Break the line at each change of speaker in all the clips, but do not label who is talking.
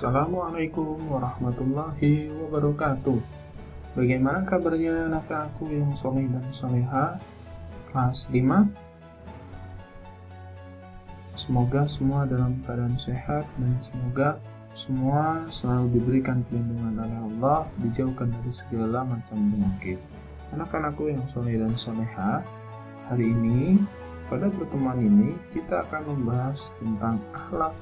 Assalamualaikum warahmatullahi wabarakatuh. Bagaimana kabarnya anak-anakku yang soleh dan soleha kelas 5? Semoga semua dalam keadaan sehat dan semoga semua selalu diberikan perlindungan oleh Allah, dijauhkan dari segala macam penyakit. Anak-anakku yang soleh dan soleha, hari ini pada pertemuan ini kita akan membahas tentang akhlak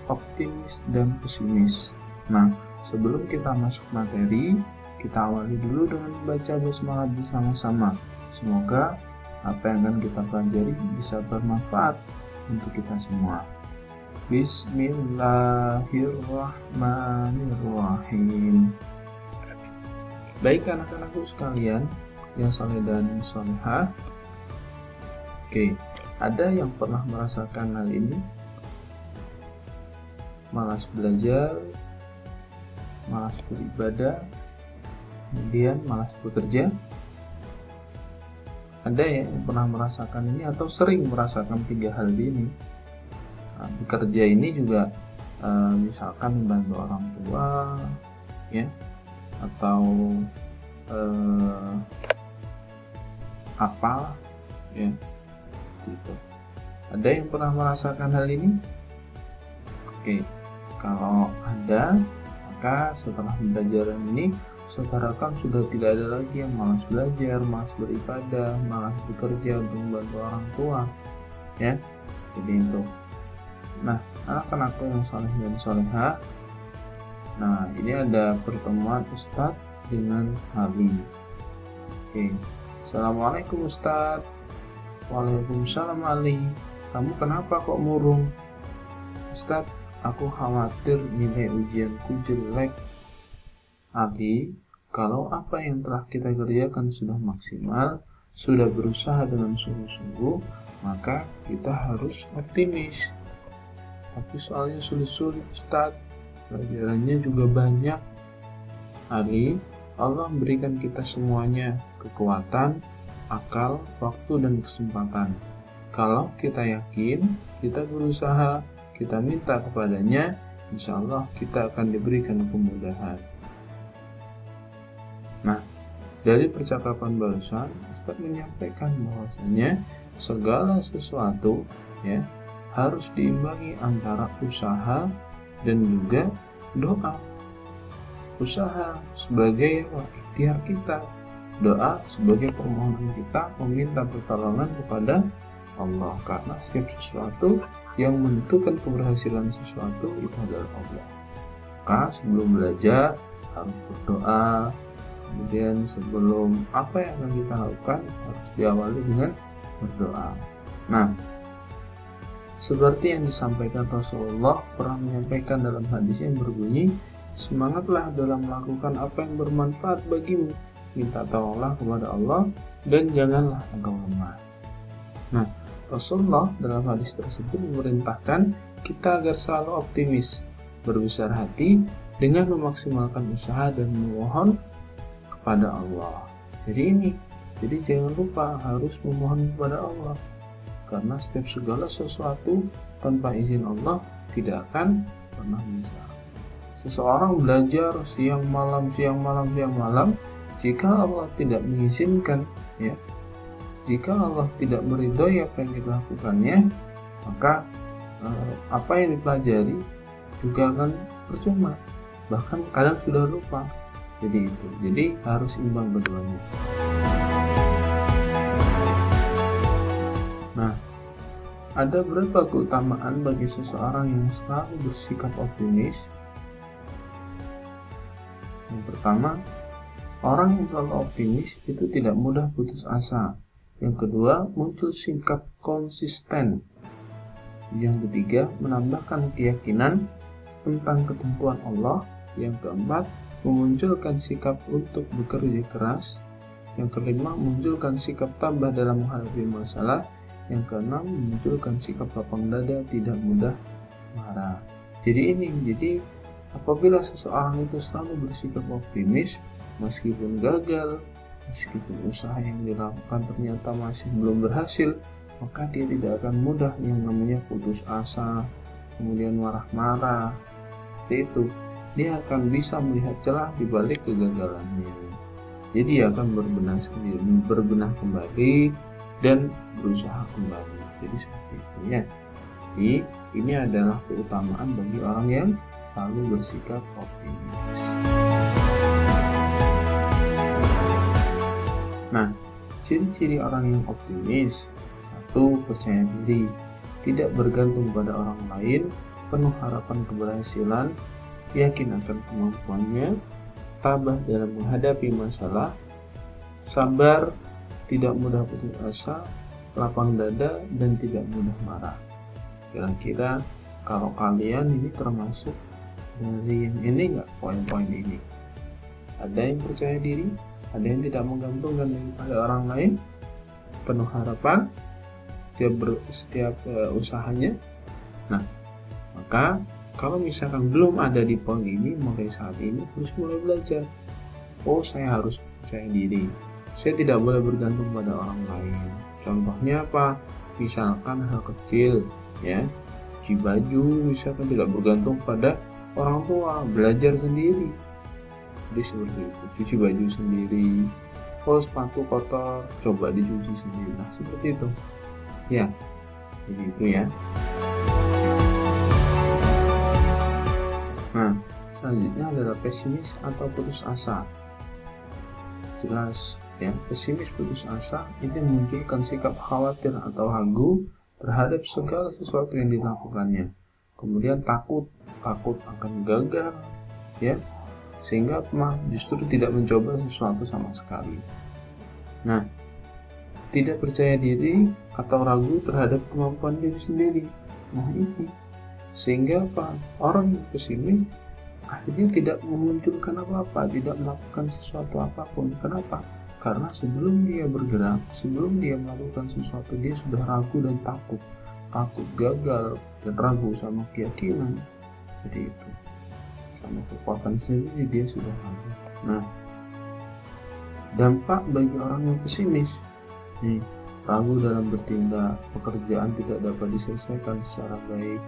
optimis dan pesimis. Nah, sebelum kita masuk materi, kita awali dulu dengan membaca basmalah bersama-sama. Semoga apa yang akan kita pelajari bisa bermanfaat untuk kita semua. Bismillahirrahmanirrahim. Baik anak-anakku sekalian yang saleh dan salehah. Oke, ada yang pernah merasakan hal ini? Malas belajar, malas beribadah, kemudian malas bekerja. Ada yang pernah merasakan ini atau sering merasakan tiga hal ini. Nah, bekerja ini juga misalkan membantu orang tua, ya, atau apa, ya, gitu. Ada yang pernah merasakan hal ini? Oke. Kalau ada, maka setelah pembelajaran ini, saudara kan sudah tidak ada lagi yang malas belajar, malas beribadah, malas bekerja untuk membantu orang tua, ya. Jadi itu. Nah, anak-anakku yang saleh dan salehah, nah ini ada pertemuan Ustadz dengan Ali. Oke. Assalamualaikum Ustadz. Waalaikumsalam Ali. Kamu kenapa kok murung? Ustadz, aku khawatir nilai ujianku jelek. Ali, kalau apa yang telah kita kerjakan sudah maksimal, sudah berusaha dengan sungguh-sungguh, maka kita harus optimis. Tapi soalnya sulit-sulit Ustadz, pelajarannya juga banyak. Ali, Allah memberikan kita semuanya kekuatan, akal, waktu, dan kesempatan. Kalau kita yakin, kita berusaha, kita minta kepadanya, insya Allah kita akan diberikan kemudahan. Nah, dari percakapan barusan, Ustaz menyampaikan bahwasanya segala sesuatu, ya, harus diimbangi antara usaha dan juga doa. Usaha sebagai ikhtiar kita, doa sebagai permohonan kita meminta pertolongan kepada Allah, karena setiap sesuatu yang menentukan keberhasilan sesuatu itu adalah Allah. Maka sebelum belajar harus berdoa, kemudian sebelum apa yang akan kita lakukan harus diawali dengan berdoa. Nah, seperti yang disampaikan Rasulullah pernah menyampaikan dalam hadis yang berbunyi, semangatlah dalam melakukan apa yang bermanfaat bagimu, minta tolonglah kepada Allah dan janganlah engkau lemah. Nah, Rasulullah dalam hadis tersebut memerintahkan kita agar selalu optimis, berbesar hati dengan memaksimalkan usaha dan memohon kepada Allah. Jadi jangan lupa harus memohon kepada Allah, karena setiap segala sesuatu tanpa izin Allah tidak akan pernah bisa. Seseorang belajar siang malam, jika Allah tidak mengizinkan, ya, jika Allah tidak meridhoi apa yang dilakukannya, maka apa yang dipelajari juga akan percuma, bahkan kadang sudah lupa. Jadi harus imbang keduanya. Nah, ada berapa keutamaan bagi seseorang yang selalu bersikap optimis? Yang pertama, orang yang selalu optimis itu tidak mudah putus asa. Yang kedua, muncul sikap konsisten. Yang ketiga, menambahkan keyakinan tentang ketentuan Allah. Yang keempat, memunculkan sikap untuk bekerja keras. Yang kelima, memunculkan sikap tabah dalam menghadapi masalah. Yang keenam, memunculkan sikap lapang dada, tidak mudah marah. Jadi apabila seseorang itu selalu bersikap optimis, meskipun gagal, meskipun usaha yang dilakukan ternyata masih belum berhasil, maka dia tidak akan mudah yang namanya putus asa, kemudian marah-marah. Seperti itu. dia akan bisa melihat celah di balik kegagalannya. Jadi dia akan berbenah kembali dan berusaha kembali. Jadi seperti itu ya. Jadi ini adalah keutamaan bagi orang yang selalu bersikap optimis. Nah, ciri-ciri orang yang optimis: 1. Percaya diri, tidak bergantung pada orang lain, penuh harapan keberhasilan, yakin akan kemampuannya, tabah dalam menghadapi masalah, sabar, tidak mudah putus asa, lapang dada, dan tidak mudah marah. Kira-kira kalau kalian ini termasuk dari yang ini nggak, poin-poin ini? Ada yang percaya diri, ada yang tidak menggantungkan pada orang lain, penuh harapan setiap usahanya. Nah, maka kalau misalkan belum ada di poin ini, mulai saat ini harus mulai belajar. Oh, saya harus percaya diri, saya tidak boleh bergantung pada orang lain. Contohnya apa? Misalkan hal kecil ya, cuci baju, misalkan tidak bergantung pada orang tua, belajar sendiri. Jadi seperti itu, cuci baju sendiri. Oh, sepatu kotor, coba dicuci sendiri. Nah, seperti itu ya. Jadi itu ya. Nah, selanjutnya adalah pesimis atau putus asa. Jelas ya, pesimis putus asa itu memunculkan sikap khawatir atau ragu terhadap segala sesuatu yang dilakukannya. Kemudian takut akan gagal ya, sehingga justru tidak mencoba sesuatu sama sekali. Nah, tidak percaya diri atau ragu terhadap kemampuan diri sendiri. Nah, ini sehingga orang yang pesimis akhirnya tidak memunculkan apa-apa, tidak melakukan sesuatu apapun. Kenapa? Karena sebelum dia bergerak, sebelum dia melakukan sesuatu, dia sudah ragu dan takut gagal dan ragu sama keyakinan. Jadi itu, sama kekuatan sendiri dia sudah ragu. Nah, dampak bagi orang yang pesimis nih, ragu dalam bertindak, pekerjaan tidak dapat diselesaikan secara baik,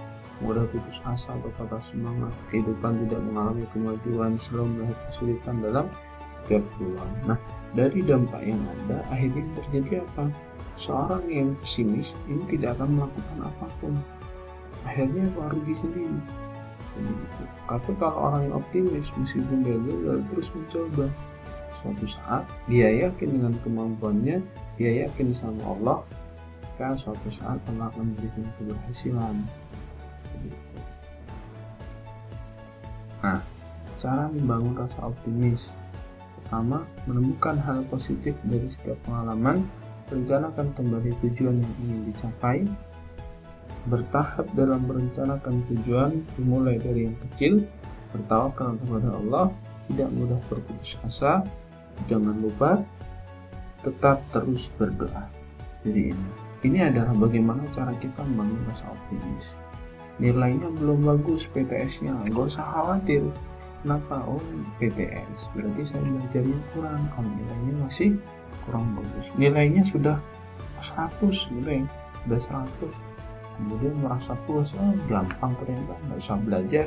mudah putus asa atau patah semangat, kehidupan tidak mengalami kemajuan, selalu melihat kesulitan dalam setiap peluang. Nah, dari dampak yang ada, akhirnya terjadi apa? Seorang yang pesimis ini tidak akan melakukan apapun, akhirnya rugi sendiri. Tapi kalau orang yang optimis, meskipun gagal terus mencoba, suatu saat dia yakin dengan kemampuannya, dia yakin sama Allah, maka suatu saat Allah akan memberikan keberhasilan. Nah, cara membangun rasa optimis: pertama, menemukan hal positif dari setiap pengalaman, rencanakan kembali tujuan yang ingin dicapai, bertahap dalam merencanakan tujuan, dimulai dari yang kecil, bertawakal kepada Allah, tidak mudah berputus asa, jangan lupa tetap terus berdoa. Jadi ini adalah bagaimana cara kita membangun rasa optimis. Nilainya belum bagus PTS-nya, nggak usah khawatir. Kenapa? Oh, PTS berarti saya belajarnya kurang. Kalau nilainya masih kurang bagus, nilainya sudah 100 gitu ya, sudah 100, kemudian merasa puas, gampang ternyata, nggak usah belajar.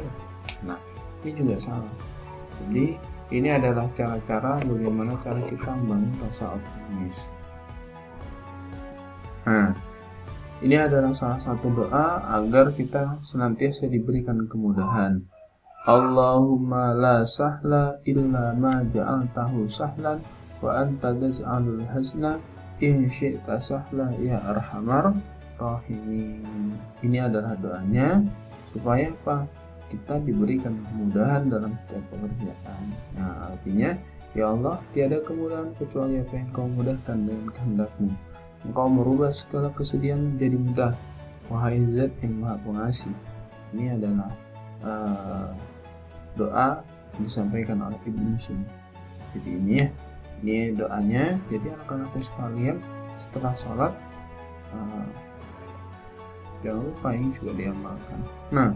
Nah, ini juga salah. Jadi ini adalah cara-cara bagaimana cara kita membangun rasa optimis. Nah, ini adalah salah satu doa agar kita senantiasa diberikan kemudahan. Allahumma la sahla illa ma ja'altahu sahlan wa anta taj'alul hasna in syi'ta sahla ya arhamar rahimin. Ini adalah doanya supaya kita diberikan kemudahan dalam setiap pekerjaan. Nah, artinya, ya Allah, tiada kemudahan kecuali apa yang Kau mudahkan dengan kehendak-Mu. Engkau merubah segala kesedihan menjadi mudah, wahai Zat yang Maha Pengasih. Ini adalah doa yang disampaikan oleh Ibnu Sun. Jadi ini doanya. Jadi anak-anakku sekalian, setelah sholat jangan lupa ini juga diamalkan. Nah,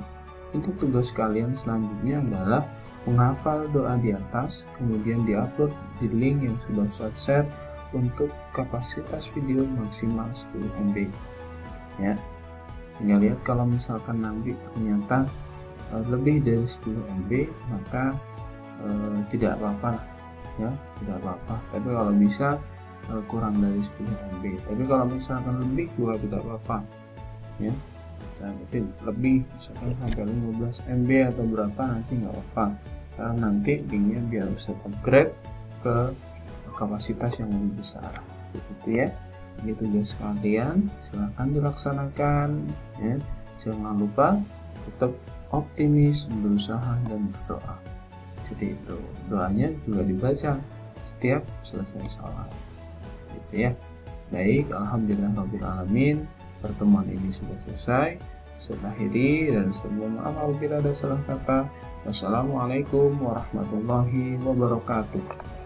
untuk tugas kalian selanjutnya adalah menghafal doa di atas, kemudian diupload di link yang sudah Ustaz share untuk kapasitas video maksimal 10 MB ya. Tinggal lihat kalau misalkan nanti ternyata lebih dari 10 MB maka tidak apa-apa ya, tidak apa-apa. Tapi kalau bisa kurang dari 10 MB. Tapi kalau misalkan lebih juga tidak apa-apa ya. Misalkan lebih, misalkan sampai 15 MB atau berapa, nanti nggak apa-apa, karena nanti linknya biar bisa upgrade ke kapasitas yang lebih besar gitu ya. Ini tugas kalian, silahkan dilaksanakan ya. Jangan lupa tetap optimis, berusaha, dan berdoa. Jadi itu doanya juga dibaca setiap selesai sholat gitu ya. Baik, alhamdulillahirrahmanirrahim, pertemuan ini sudah selesai. Saya akhiri dan sebelum maaf apabila ada salah kata. Wassalamualaikum warahmatullahi wabarakatuh.